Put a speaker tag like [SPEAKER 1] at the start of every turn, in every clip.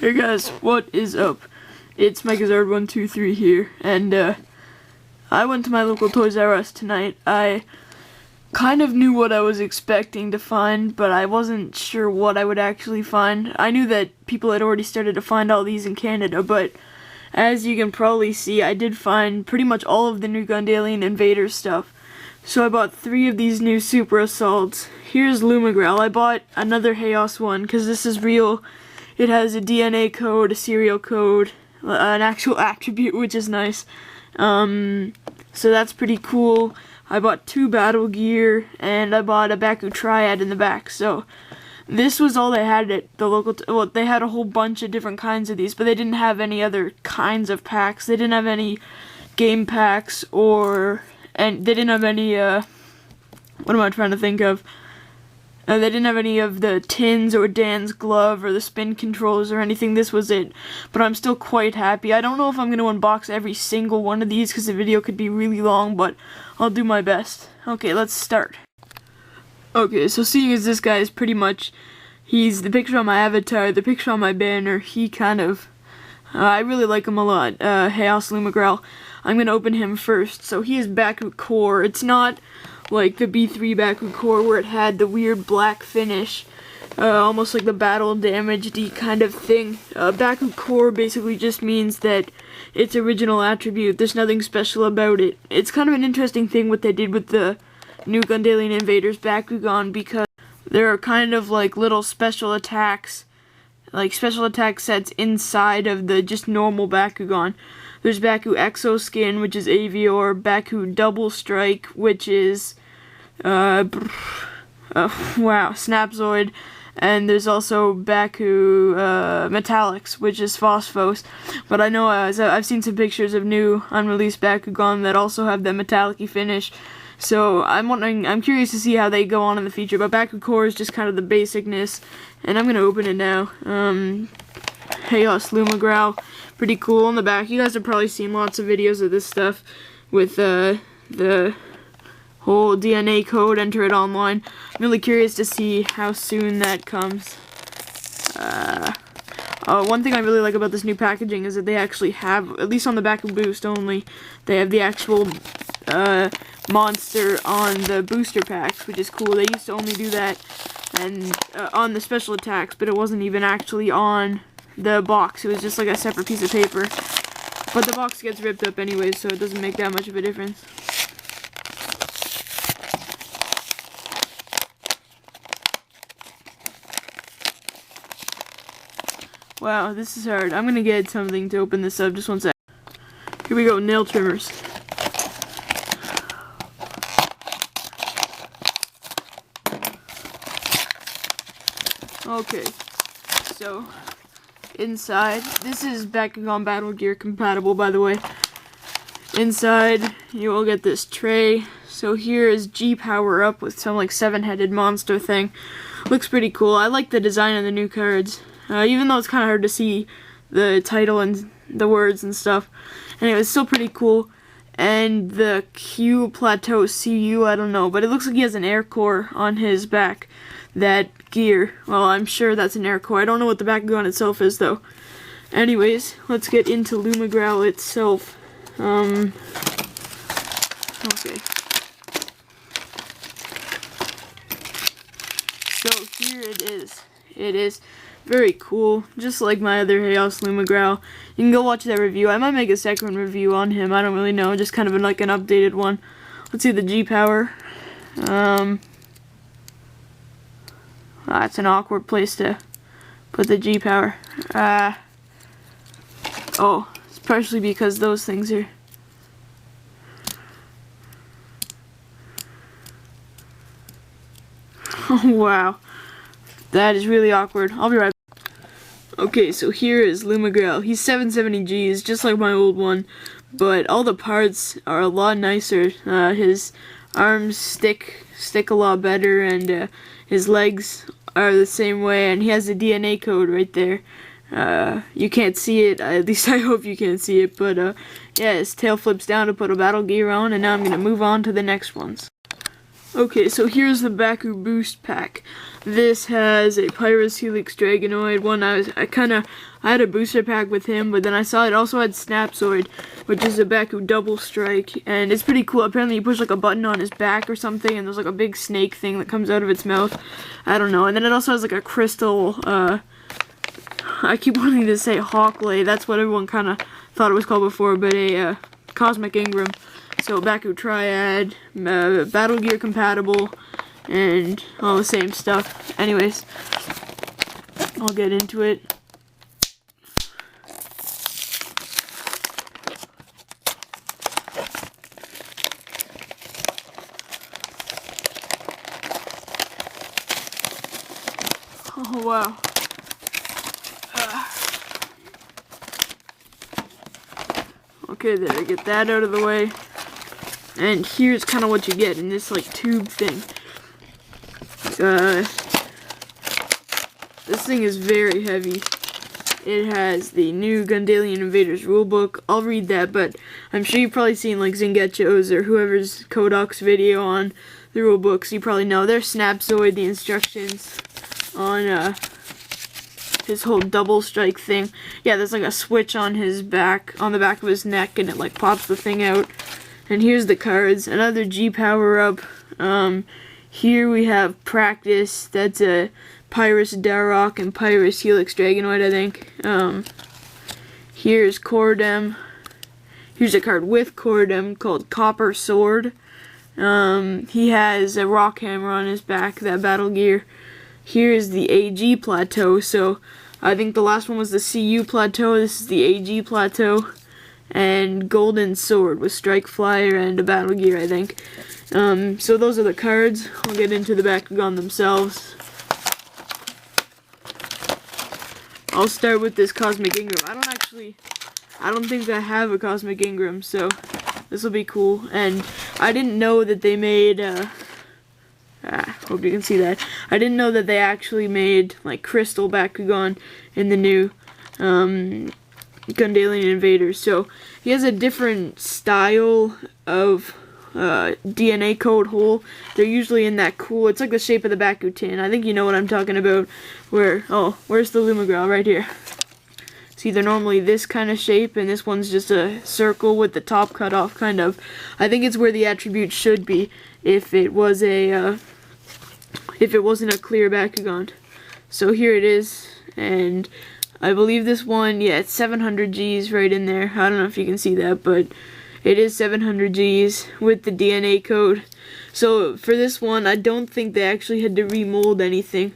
[SPEAKER 1] Hey guys, what is up? It's Megazard123 here, and I went to my local Toys R Us tonight. I kind of knew what I was expecting to find, but I wasn't sure what I would actually find. I knew that people had already started to find all these in Canada, but as you can probably see, I did find pretty much all of the new Gundalian Invaders stuff. So I bought 3 of these new Super Assaults. Here's Lumagrel. I bought another Chaos one, because this is real. It has a DNA code, a serial code, an actual attribute, which is nice. So that's pretty cool. I bought 2 battle gear, and I bought a Bakutriad in the back. So this was all they had at the local. Well, they had a whole bunch of different kinds of these, but they didn't have any other kinds of packs. They didn't have any game packs, and they didn't have any. What am I trying to think of? They didn't have any of the tins or Dan's glove or the spin controllers or anything. This was it. But I'm still quite happy. I don't know if I'm going to unbox every single one of these because the video could be really long, but I'll do my best. Okay, let's start. Okay, so seeing as this guy is pretty much, he's the picture on my avatar, the picture on my banner, he kind of, I really like him a lot, Chaos Lumagrel. I'm going to open him first. So he is Baku Core. It's not like the B3 Baku Core where it had the weird black finish, almost like the battle damaged-y kind of thing. Baku Core basically just means that its original attribute, there's nothing special about it. It's kind of an interesting thing what they did with the new Gundalian Invaders Bakugan, because there are kind of like little special attacks, like special attack sets inside of the just normal Bakugan. There's Baku Exo Skin, which is Avior, Baku Double Strike, which is, Snapzoid, and there's also Baku Metallics, which is Phosphos. But I know, I've seen some pictures of new unreleased Bakugan that also have the metallic-y finish, so I'm curious to see how they go on in the future. But Baku Core is just kind of the basicness, and I'm gonna open it now. Chaos Lumagrel, pretty cool on the back. You guys have probably seen lots of videos of this stuff with the whole DNA code, enter it online. I'm really curious to see how soon that comes. One thing I really like about this new packaging is that they actually have, at least on the Bakuboost only, they have the actual monster on the booster packs, which is cool. They used to only do that and on the special attacks, but it wasn't even actually on the box. It was just like a separate piece of paper. But the box gets ripped up anyway, so it doesn't make that much of a difference. Wow, this is hard. I'm gonna get something to open this up. Just one sec. Here we go, nail trimmers. Okay, so inside, this is Bakugan Battle Gear compatible, by the way. Inside, you will get this tray. So here is G Power Up with some like 7-headed monster thing. Looks pretty cool. I like the design of the new cards. Even though it's kind of hard to see the title and the words and stuff. Anyway, it's still pretty cool. And the Q Plateau CU, I don't know, but it looks like he has an air core on his back. That gear, well, I'm sure that's an air core. I don't know what the Bakugan itself is, though. Anyways, let's get into Lumagrel itself. Okay. So, here it is. It is very cool, just like my other Chaos Lumagrel. You can go watch that review. I might make a second review on him, I don't really know, just kind of like an updated one. Let's see the G-Power. That's an awkward place to put the G-Power. Oh, it's partially because those things are... Oh, wow. That is really awkward. I'll be right back. Okay, so here is Lumagrel. He's 770 Gs, just like my old one, but all the parts are a lot nicer. His arms stick a lot better, and his legs are the same way, and he has a DNA code right there. You can't see it, at least I hope you can't see it, but yeah, his tail flips down to put a battle gear on, and now I'm going to move on to the next ones. Okay, so here's the Bakuboost pack. This has a Pyrus Helix Dragonoid one. I had a booster pack with him, but then I saw it also had Snapzoid, which is a Baku double strike, and it's pretty cool. Apparently you push like a button on his back or something, and there's like a big snake thing that comes out of its mouth. I don't know. And then it also has like a crystal, I keep wanting to say Hawklay. That's what everyone kind of thought it was called before, but a Cosmic Ingram. So Bakutriad, Battle Gear compatible, and all the same stuff. Anyways, I'll get into it. Oh wow. Okay, there, get that out of the way. And here's kind of what you get in this like tube thing. This thing is very heavy. It has the new Gundalian Invaders rulebook. I'll read that, but I'm sure you've probably seen like Zingetcho's or whoever's Kodak's video on the rulebooks. You probably know there's Snapzoid, the instructions on his whole double strike thing. Yeah, there's like a switch on his back, on the back of his neck, and it like pops the thing out. And here's the cards. Another G power-up. Here we have Practice. That's a Pyrus Darrock and Pyrus Helix Dragonoid, I think. Here's Cordem. Here's a card with Cordem called Copper Sword. He has a rock hammer on his back, that battle gear. Here's the AG plateau. So I think the last one was the CU plateau. This is the AG plateau. And Golden Sword with Strike Flyer and a battle gear, I think. So those are the cards. I'll get into the Bakugan themselves. I'll start with this Cosmic Ingram. I don't think I have a Cosmic Ingram, so this will be cool. And I didn't know that they made, hope you can see that. I didn't know that they actually made, like, Crystal Bakugan in the new, Gundalian Invaders. So he has a different style of DNA code hole. They're usually in that cool, it's like the shape of the Bakutin. I think you know what I'm talking about. Where's the Lumagrowl? Right here. See, they're normally this kind of shape, and this one's just a circle with the top cut off, kind of. I think it's where the attribute should be if it was a if it wasn't a clear Bakugan. So here it is, and I believe this one, yeah, it's 700 Gs right in there. I don't know if you can see that, but it is 700 Gs with the DNA code. So for this one, I don't think they actually had to remold anything.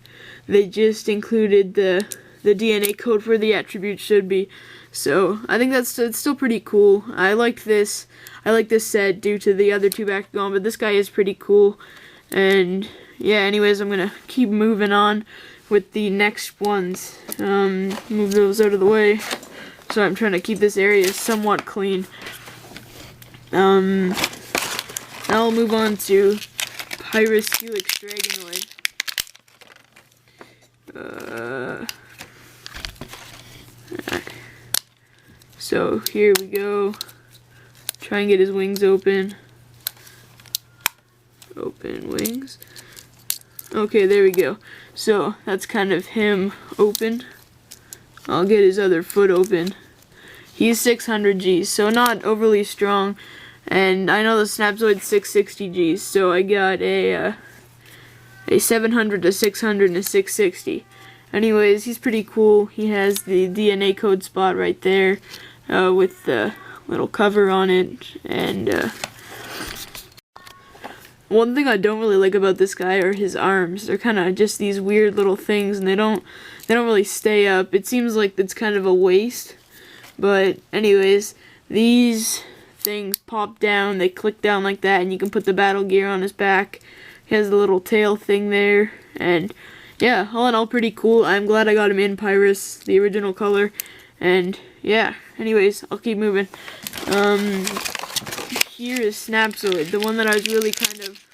[SPEAKER 1] They just included the DNA code for the attribute should be. So I think it's still pretty cool. I like this set due to the other two Bakugan, but this guy is pretty cool. And yeah, anyways, I'm gonna keep moving on with the next ones. Move those out of the way. So I'm trying to keep this area somewhat clean. Now I'll move on to Pyrus Helix Dragonoid. So here we go. Try and get his wings open. Open wings. Okay, there we go. So that's kind of him open. I'll get his other foot open. He's 600 Gs, so not overly strong. And I know the Snapzoid's 660 Gs, so I got a 700, a 600, and a 660. Anyways, he's pretty cool. He has the DNA code spot right there with the little cover on it. And one thing I don't really like about this guy are his arms. They're kind of just these weird little things, and they don't really stay up. It seems like it's kind of a waste. But anyways, these things pop down, they click down like that, and you can put the battle gear on his back. He has a little tail thing there, and yeah, all in all, pretty cool. I'm glad I got him in Pyrus, the original color, and yeah, anyways, I'll keep moving. Here is Snapzoid, the one that I was really kind of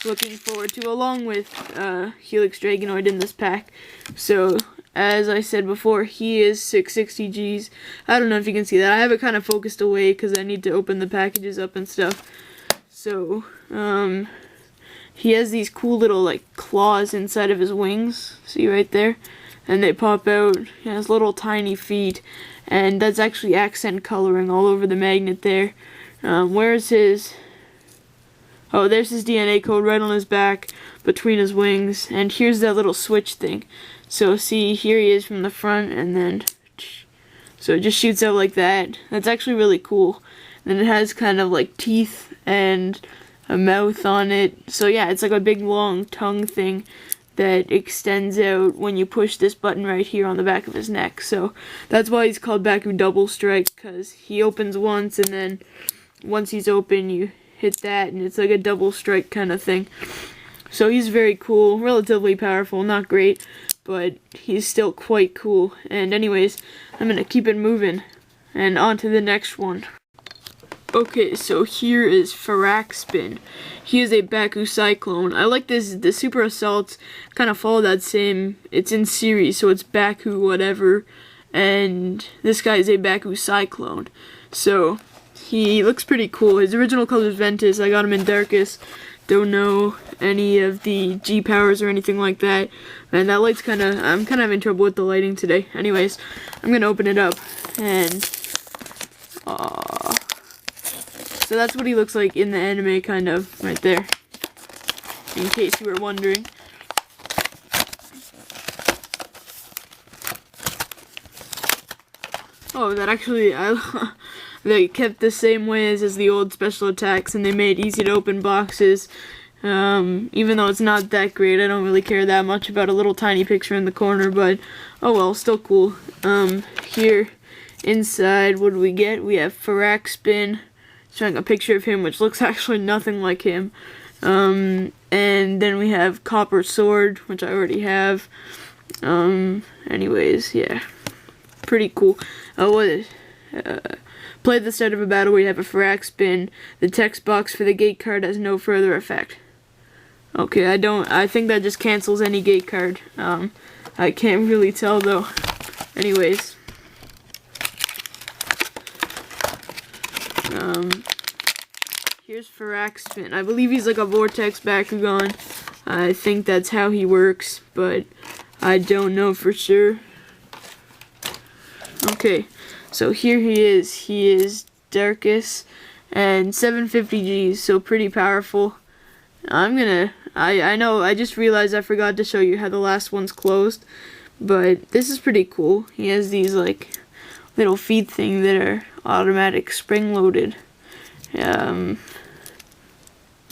[SPEAKER 1] looking forward to, along with Helix Dragonoid in this pack. So as I said before, he is 660 Gs. I don't know if you can see that. I have it kind of focused away because I need to open the packages up and stuff. So, he has these cool little like claws inside of his wings. See right there? And they pop out. He has little tiny feet, and that's actually accent coloring all over the magnet there. Where's his... Oh, there's his DNA code right on his back, between his wings, and here's that little switch thing. So see, here he is from the front, and then... So it just shoots out like that. That's actually really cool. And it has kind of like teeth and a mouth on it. So yeah, it's like a big long tongue thing that extends out when you push this button right here on the back of his neck. So that's why he's called Baku Double Strike, because he opens once, and then once he's open you hit that, and it's like a double strike kind of thing. So he's very cool, relatively powerful, not great, but he's still quite cool. And anyways, I'm gonna keep it moving and on to the next one. Okay, so here is Faraxspin. He is a Baku Cyclone. I like this, the Super Assaults kind of follow that same, it's in series, so it's Baku whatever, and this guy is a Baku Cyclone. So, he looks pretty cool. His original color is Ventus. I got him in Darkest. Don't know any of the G powers or anything like that. And that light's I'm kind of having trouble with the lighting today. Anyways, I'm gonna open it up, and so that's what he looks like in the anime, kind of, right there, in case you were wondering. Oh, that actually, they kept the same ways as the old special attacks, and they made easy to open boxes. Even though it's not that great, I don't really care that much about a little tiny picture in the corner, but oh well, still cool. Here, inside, what do we get? We have Faraxspin, showing a picture of him, which looks actually nothing like him. And then we have Copper Sword, which I already have. Anyways, yeah, pretty cool. Play the start of a battle where you have a Faraxspin. The text box for the gate card has no further effect. Okay, I think that just cancels any gate card. I can't really tell though. Anyways. Here's Faraxspin. I believe he's like a Vortex Bakugan. I think that's how he works, but I don't know for sure. Okay, so here he is. He is Darkest and 750 Gs, so pretty powerful. I know, I just realized I forgot to show you how the last one's closed, but this is pretty cool. He has these like little feet thing that are automatic spring loaded.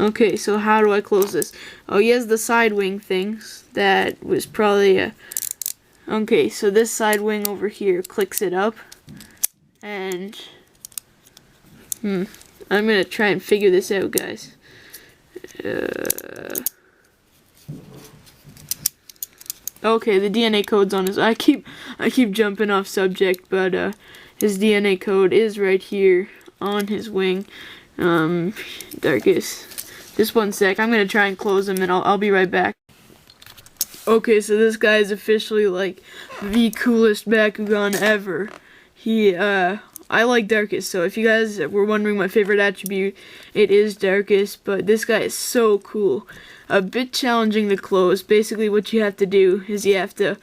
[SPEAKER 1] Okay, so how do I close this? Oh, he has the side wing things. That was probably a... Okay, so this side wing over here clicks it up. And... I'm gonna try and figure this out, guys. Okay, the DNA code's on his... I keep jumping off subject, but his DNA code is right here on his wing. Darkest. Just one sec, I'm gonna try and close him, and I'll be right back. Okay, so this guy is officially like the coolest Bakugan ever. I like Darkest, so if you guys were wondering my favorite attribute, it is Darkest, but this guy is so cool. A bit challenging to close. Basically what you have to do is you have to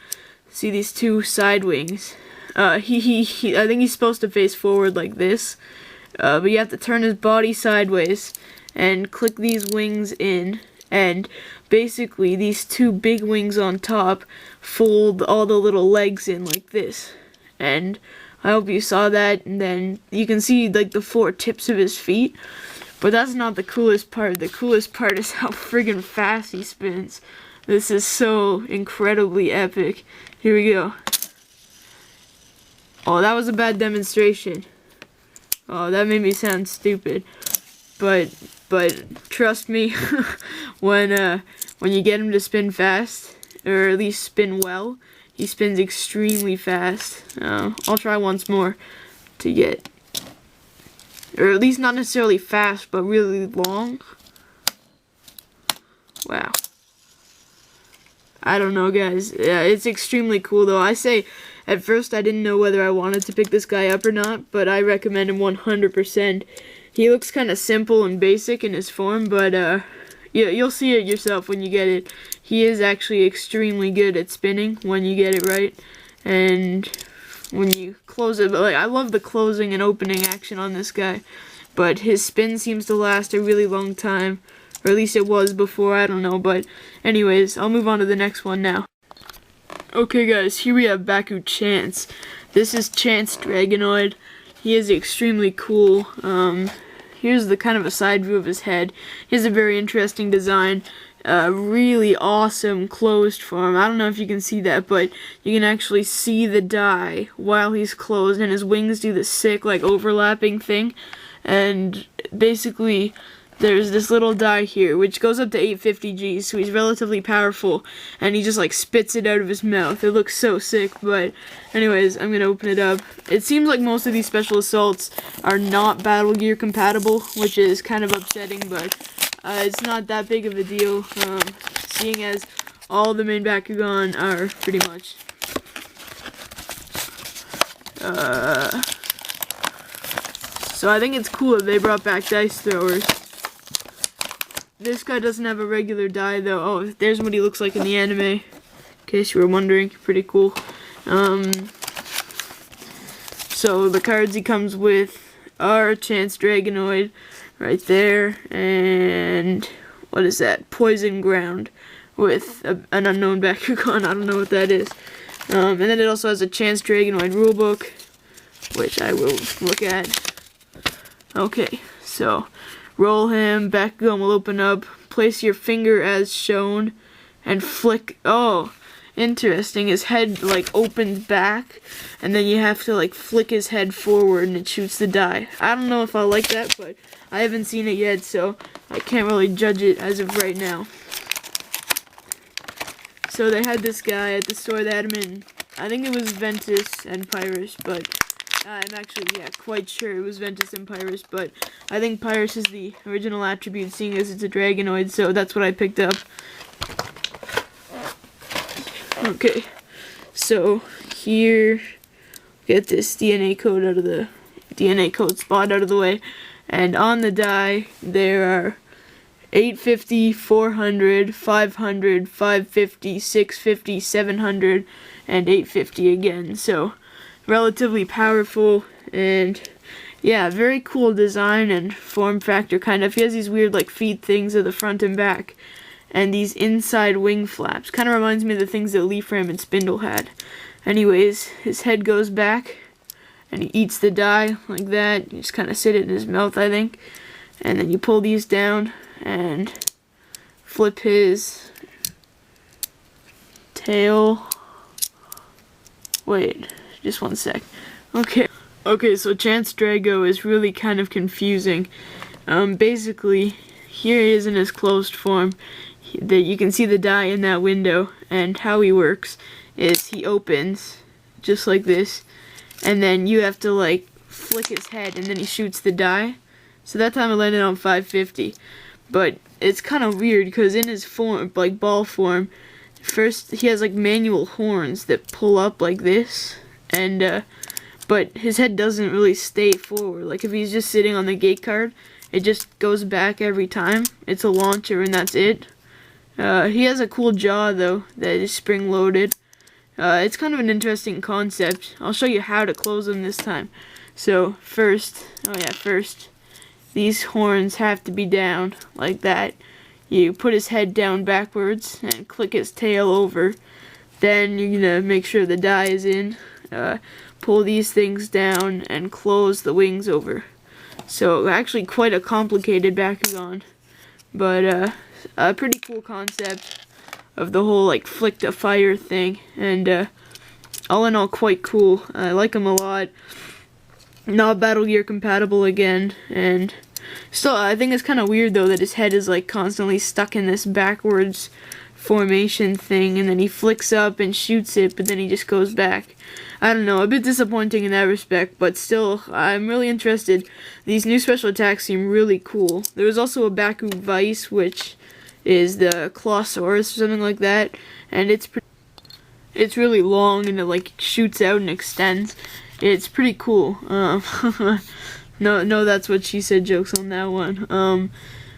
[SPEAKER 1] see these two side wings. I think he's supposed to face forward like this, but you have to turn his body sideways and click these wings in, and basically these two big wings on top fold all the little legs in like this. And I hope you saw that, and then you can see like the 4 tips of his feet, but that's not the coolest part. The coolest part is how friggin' fast he spins. This is so incredibly epic. Here we go. Oh, that was a bad demonstration. Oh, that made me sound stupid. But trust me, when you get him to spin fast, or at least spin well, he spins extremely fast. I'll try once more to get, or at least not necessarily fast, but really long. Wow. I don't know, guys. Yeah, it's extremely cool, though. I say, at first I didn't know whether I wanted to pick this guy up or not, but I recommend him 100%. He looks kind of simple and basic in his form, but you'll see it yourself when you get it. He is actually extremely good at spinning when you get it right, and when you close it. But like, I love the closing and opening action on this guy, but his spin seems to last a really long time, or at least it was before. I don't know, but anyways, I'll move on to the next one now. Okay guys, here we have Baku Chance. This is Chance Dragonoid. He is extremely cool. Here's the kind of a side view of his head. He has a very interesting design. Really awesome closed form. I don't know if you can see that, but you can actually see the die while he's closed, and his wings do this sick like overlapping thing. And basically there's this little die here which goes up to 850 Gs, so he's relatively powerful, and he just like spits it out of his mouth. It looks so sick. But anyways, I'm gonna open it up. It seems like most of these special assaults are not Battle Gear compatible, which is kind of upsetting, but it's not that big of a deal, seeing as all the main Bakugan are pretty much so I think it's cool that they brought back dice throwers. This guy doesn't have a regular die though. Oh, there's what he looks like in the anime, in case you were wondering. Pretty cool. So the cards he comes with are Chance Dragonoid right there, and what is that? Poison Ground with an unknown Bakugan. I don't know what that is. And then it also has a Chance Dragonoid rulebook, which I will look at. Okay, so roll him, Bakugan will open up, place your finger as shown, and flick. Oh, interesting. His head like opens back, and then you have to like flick his head forward and it shoots the die. I don't know if I like that, but I haven't seen it yet, so I can't really judge it as of right now. So they had this guy at the store. They had him in, I think it was Ventus and Pyrus, but I'm actually, quite sure it was Ventus and Pyrus, but I think Pyrus is the original attribute, seeing as it's a Dragonoid, so that's what I picked up. Okay, so here, get this DNA code spot out of the way, and on the die, there are 850, 400, 500, 550, 650, 700, and 850 again, so relatively powerful, and yeah, very cool design and form factor kind of. He has these weird like feet things at the front and back, and these inside wing flaps. Kind of reminds me of the things that Leaf Ram and Spindle had. Anyways, his head goes back, and he eats the die like that. You just kind of sit it in his mouth, I think, and then you pull these down and flip his tail. Wait. Just one sec. Okay, so Chance Drago is really kind of confusing. Basically, here he is in his closed form. That you can see the die in that window, and how he works is he opens just like this, and then you have to like flick his head, and then he shoots the die. So that time it landed on 550. But it's kind of weird because in his form, like ball form, first he has like manual horns that pull up like this. And but his head doesn't really stay forward. Like if he's just sitting on the gate card, it just goes back every time. It's a launcher and that's it. He has a cool jaw though that is spring loaded. It's kind of an interesting concept. I'll show you how to close them this time. So first, these horns have to be down like that. You put his head down backwards and click his tail over. Then you're gonna make sure the die is in. Pull these things down and close the wings over. So actually quite a complicated Bakugan, but a pretty cool concept of the whole like flick to fire thing, and all in all quite cool. I like him a lot. Not Battle Gear compatible again, and still I think it's kind of weird though that his head is like constantly stuck in this backwards formation thing, and then he flicks up and shoots it, but then he just goes back. I don't know, a bit disappointing in that respect, but still, I'm really interested. These new special attacks seem really cool. There was also a Baku Vice, which is the Clawsaurus or something like that, and it's really long, and it like shoots out and extends. It's pretty cool. No, that's what she said jokes on that one.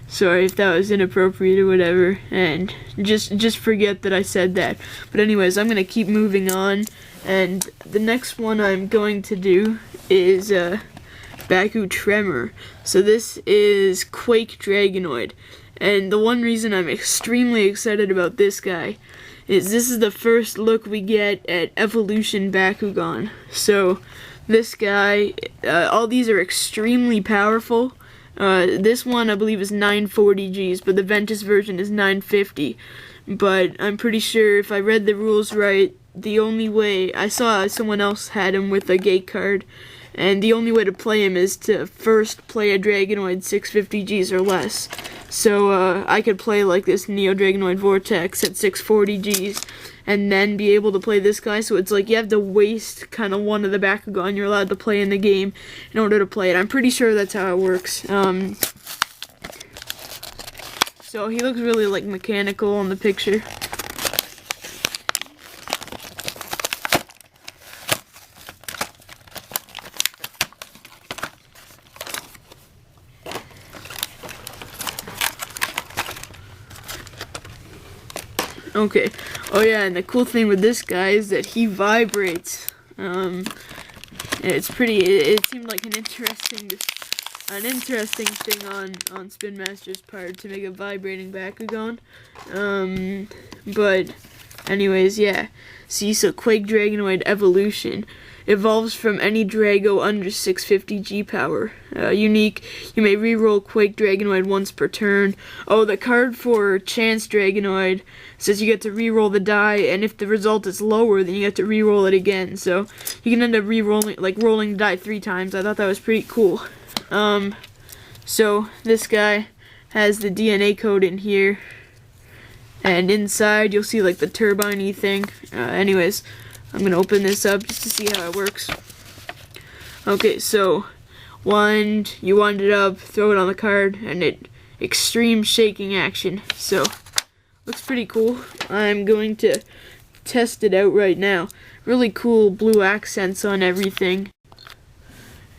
[SPEAKER 1] Sorry if that was inappropriate or whatever, and just forget that I said that. But anyways, I'm gonna keep moving on, and the next one I'm going to do is Bakutriad. So this is Quake Dragonoid, and the one reason I'm extremely excited about this guy is this is the first look we get at Evolution Bakugan. So this guy, all these are extremely powerful. This one I believe is 940 Gs, but the Ventus version is 950. But I'm pretty sure if I read the rules right, the only way, I saw someone else had him with a gate card, and the only way to play him is to first play a Dragonoid 650 Gs or less. So I could play like this Neo Dragonoid Vortex at 640 Gs, and then be able to play this guy. So it's like you have to waste kind of one of the Bakugan you're allowed to play in the game in order to play it. I'm pretty sure that's how it works. So he looks really like mechanical in the picture. Okay. Oh yeah, and the cool thing with this guy is that he vibrates. It's pretty. It seemed like an interesting thing on Spin Master's part to make a vibrating Bakugan. But anyways, yeah. See, so Quake Dragonoid Evolution evolves from any Drago under 650 G power. Unique, you may reroll Quake Dragonoid once per turn. Oh, the card for Chance Dragonoid says you get to reroll the die, and if the result is lower, then you get to reroll it again. So you can end up rerolling, like rolling the die 3 times. I thought that was pretty cool. So this guy has the DNA code in here, and inside you'll see like the turbine-y thing. Anyways, I'm gonna open this up just to see how it works. Okay, so you wind it up, throw it on the card, and it extreme shaking action. So looks pretty cool. I'm going to test it out right now. Really cool blue accents on everything,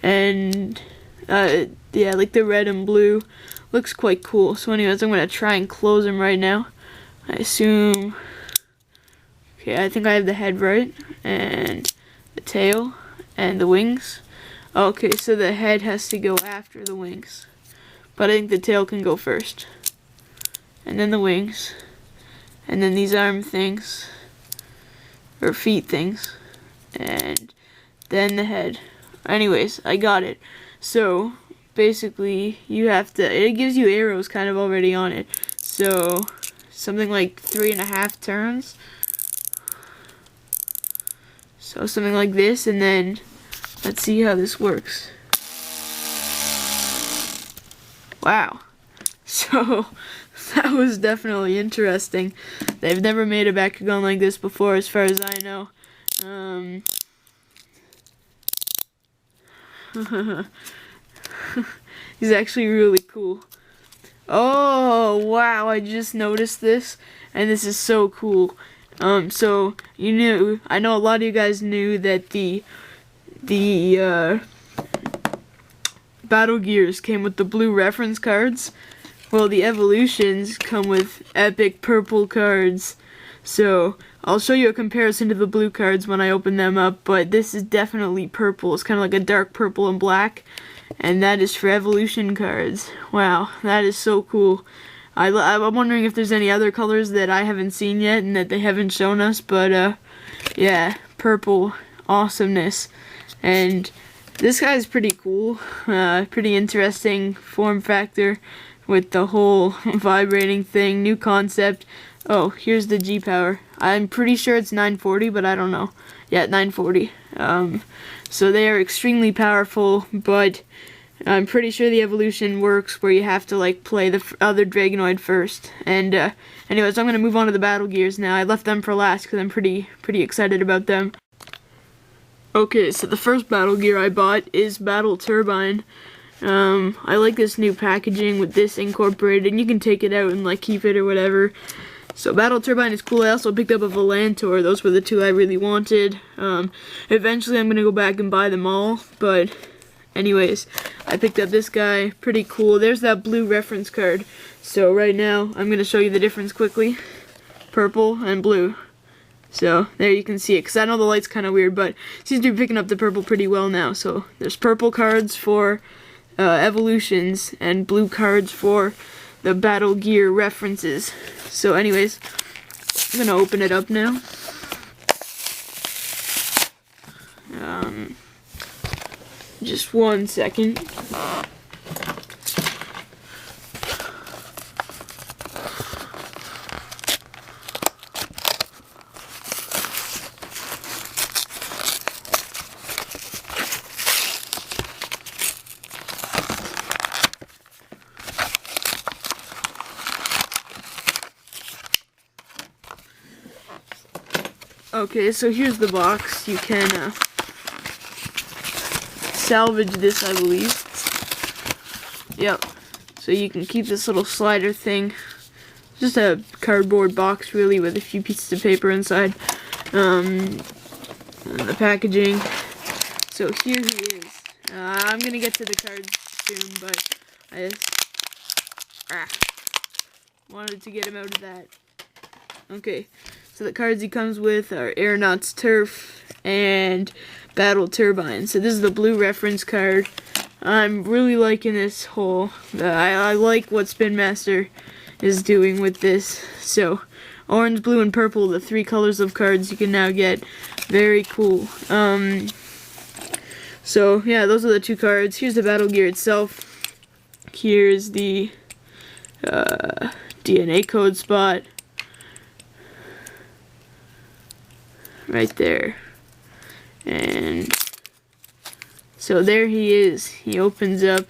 [SPEAKER 1] and yeah, like the red and blue looks quite cool. So anyways, I'm gonna try and close him right now. I assume. Okay, I think I have the head right, and the tail, and the wings. Okay, so the head has to go after the wings, but I think the tail can go first, and then the wings, and then these arm things, or feet things, and then the head. Anyways, I got it. So basically, you have to, it gives you arrows kind of already on it, so something like 3.5 turns. So something like this, and then let's see how this works. Wow. So that was definitely interesting. They've never made a Bakugan like this before, as far as I know. He's actually really cool. Oh, wow, I just noticed this, and this is so cool. So I know a lot of you guys knew that the Battle Gears came with the blue reference cards. Well, the Evolutions come with epic purple cards. So I'll show you a comparison to the blue cards when I open them up, but this is definitely purple. It's kind of like a dark purple and black, and that is for Evolution cards. Wow, that is so cool. I'm wondering if there's any other colors that I haven't seen yet and that they haven't shown us, but yeah, purple awesomeness. And this guy's pretty cool, pretty interesting form factor with the whole vibrating thing, new concept. Oh, here's the G power. I'm pretty sure it's 940, but I don't know. Yeah, 940. So they are extremely powerful, but I'm pretty sure the evolution works where you have to like play the other Dragonoid first. And anyways, I'm gonna move on to the Battle Gears now. I left them for last because I'm pretty excited about them. Okay, so the first Battle Gear I bought is Battle Turbine. I like this new packaging with this incorporated, and you can take it out and like keep it or whatever. So Battle Turbine is cool. I also picked up a Volantor. Those were the two I really wanted. Eventually I'm gonna go back and buy them all, but anyways, I picked up this guy. Pretty cool. There's that blue reference card. So right now, I'm going to show you the difference quickly. Purple and blue. So there you can see it, because I know the light's kind of weird, but it seems to be picking up the purple pretty well now. So there's purple cards for evolutions and blue cards for the battle gear references. So anyways, I'm going to open it up now. Just 1 second. Okay, so here's the box. You can salvage this, I believe. Yep. So you can keep this little slider thing. Just a cardboard box, really, with a few pieces of paper inside. And the packaging. So here he is. I'm gonna get to the cards soon, but I just wanted to get him out of that. Okay. So the cards he comes with are Aeronaut's Turf and Battle Turbine. So this is the blue reference card. I'm really liking this whole, I like what Spin Master is doing with this. So orange, blue, and purple, the 3 colors of cards you can now get. Very cool. So yeah, those are the 2 cards. Here's the battle gear itself. Here's the DNA code spot. Right there. And so there he is. He opens up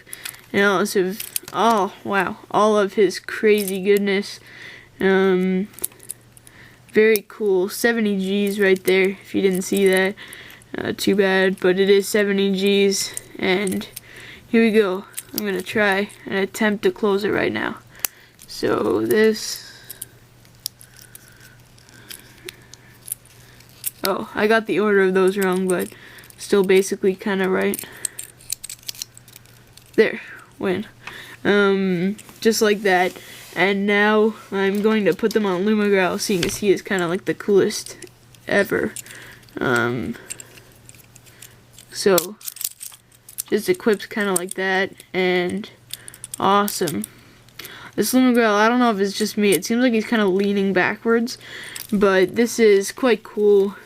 [SPEAKER 1] and also, oh wow, all of his crazy goodness. Very cool. 70 G's right there, if you didn't see that. Too bad, but it is 70 G's. And here we go. I'm gonna try and attempt to close it right now. So this, oh, I got the order of those wrong, but still basically kind of right. There, win. Just like that. And now I'm going to put them on Lumagrowl, seeing as he is kind of like the coolest ever. So just equipped kind of like that, and awesome. This Lumagrowl, I don't know if it's just me, it seems like he's kind of leaning backwards, but this is quite cool.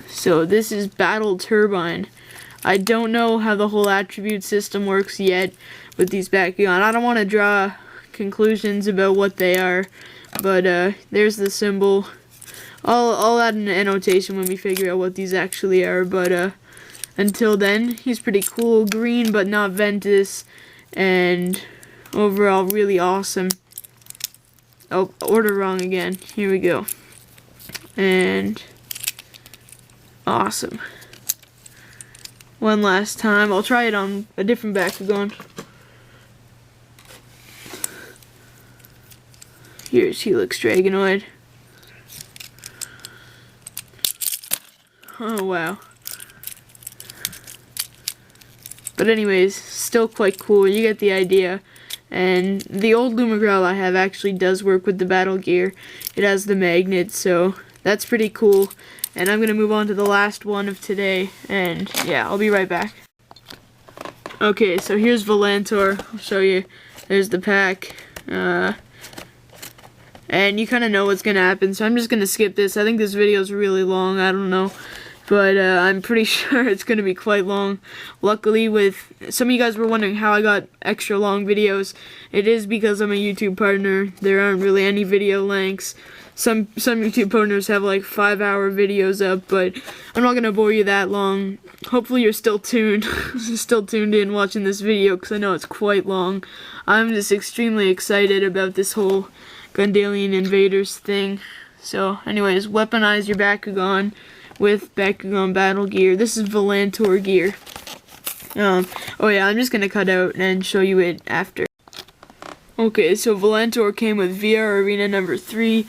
[SPEAKER 1] So this is Battle Turbine. I don't know how the whole attribute system works yet with these Bakugan. I don't want to draw conclusions about what they are, but there's the symbol. I'll add an annotation when we figure out what these actually are, but until then, he's pretty cool. Green but not Ventus, and overall really awesome. Oh, order wrong again. Here we go. And awesome. One last time. I'll try it on a different Bakugan. Here's Helix Dragonoid. Oh wow. But anyways, still quite cool. You get the idea. And the old Lumagrowl I have actually does work with the battle gear. It has the magnet, so that's pretty cool. And I'm going to move on to the last one of today. And yeah, I'll be right back. Okay, so here's Volantor. I'll show you. There's the pack. And you kind of know what's going to happen, so I'm just going to skip this. I think this video is really long. I don't know. But I'm pretty sure it's going to be quite long. Luckily, with some of you guys were wondering how I got extra long videos. It is because I'm a YouTube partner. There aren't really any video lengths. Some YouTube partners have like 5-hour videos up, but I'm not going to bore you that long. Hopefully you're still tuned in watching this video, because I know it's quite long. I'm just extremely excited about this whole Gundalian Invaders thing. So anyways, weaponize your Bakugan with Bakugan battle gear. This is Volantor gear. Oh yeah, I'm just gonna cut out and show you it after. Okay, so Volantor came with VR Arena number 3.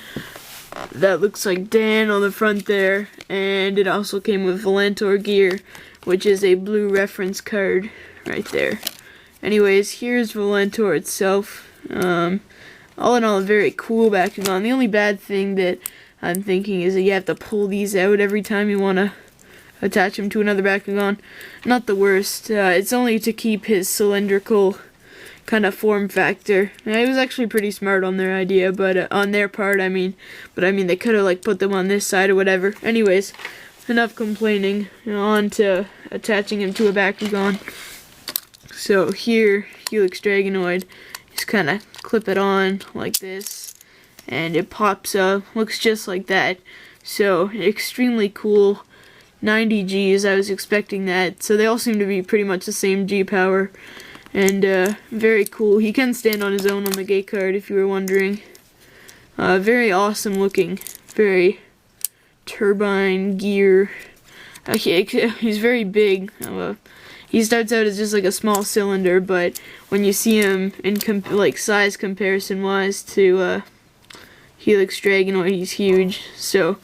[SPEAKER 1] That looks like Dan on the front there, and it also came with Volantor gear which is a blue reference card right there. Anyways, here's Volantor itself. All in all, a very cool Bakugan. The only bad thing that I'm thinking is that you have to pull these out every time you want to attach him to another Bakugan. Not the worst. It's only to keep his cylindrical kind of form factor. It was actually pretty smart on their idea, but on their part, I mean. But I mean, they could have like put them on this side or whatever. Anyways, enough complaining. On to attaching him to a Bakugan. So here, Helix Dragonoid, just kind of clip it on like this, and it pops up. Looks just like that. So extremely cool. 90 Gs, I was expecting that. So they all seem to be pretty much the same G power. And very cool. He can stand on his own on the gate card if you were wondering. Very awesome looking. Very turbine gear. He's very big. He starts out as just like a small cylinder, but when you see him in like size comparison wise to Helix Dragonoid, he's huge. So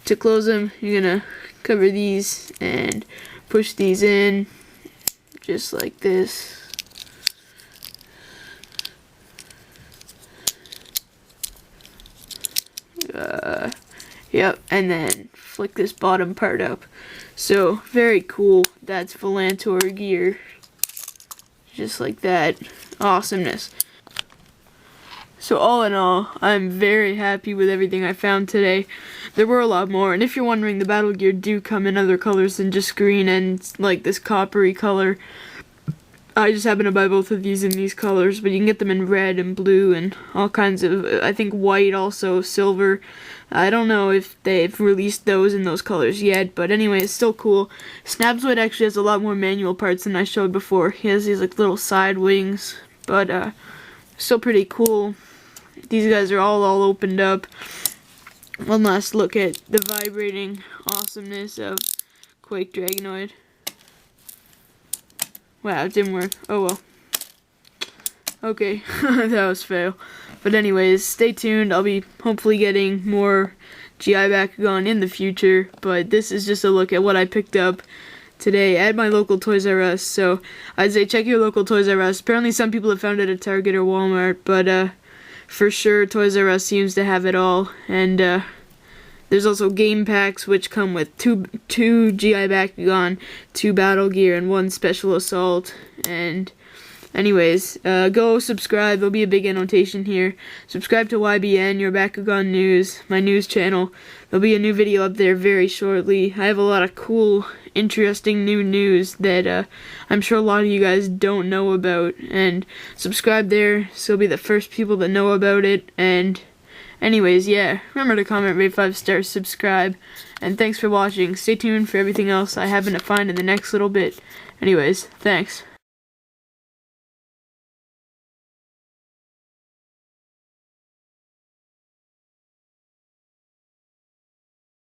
[SPEAKER 1] to close him, you're gonna cover these and push these in just like this. Yep, and then flick this bottom part up. So very cool. That's Volantor gear, just like that. Awesomeness. So all in all, I'm very happy with everything I found today. There were a lot more, and if you're wondering, the battle gear do come in other colors than just green and like this coppery color. I just happen to buy both of these in these colors, but you can get them in red and blue and all kinds of, I think white also, silver. I don't know if they've released those in those colors yet, but anyway, it's still cool. Snapzoid actually has a lot more manual parts than I showed before. He has these like little side wings, but still pretty cool. These guys are all opened up. One last look at the vibrating awesomeness of Quake Dragonoid. Wow, it didn't work. Oh well. Okay, that was fail. But anyways, stay tuned. I'll be hopefully getting more GI Bakugan in the future. But this is just a look at what I picked up today at my local Toys R Us. So I'd say check your local Toys R Us. Apparently some people have found it at Target or Walmart. But for sure Toys R Us seems to have it all. And there's also game packs which come with two GI Bakugan, 2 battle gear, and 1 special assault. And anyways, go subscribe. There'll be a big annotation here. Subscribe to YBN, your Bakugan News, my news channel. There'll be a new video up there very shortly. I have a lot of cool, interesting new news that I'm sure a lot of you guys don't know about. And subscribe there so you'll be the first people to know about it. And anyways, yeah, remember to comment, rate 5 stars, subscribe, and thanks for watching. Stay tuned for everything else I happen to find in the next little bit. Anyways, thanks.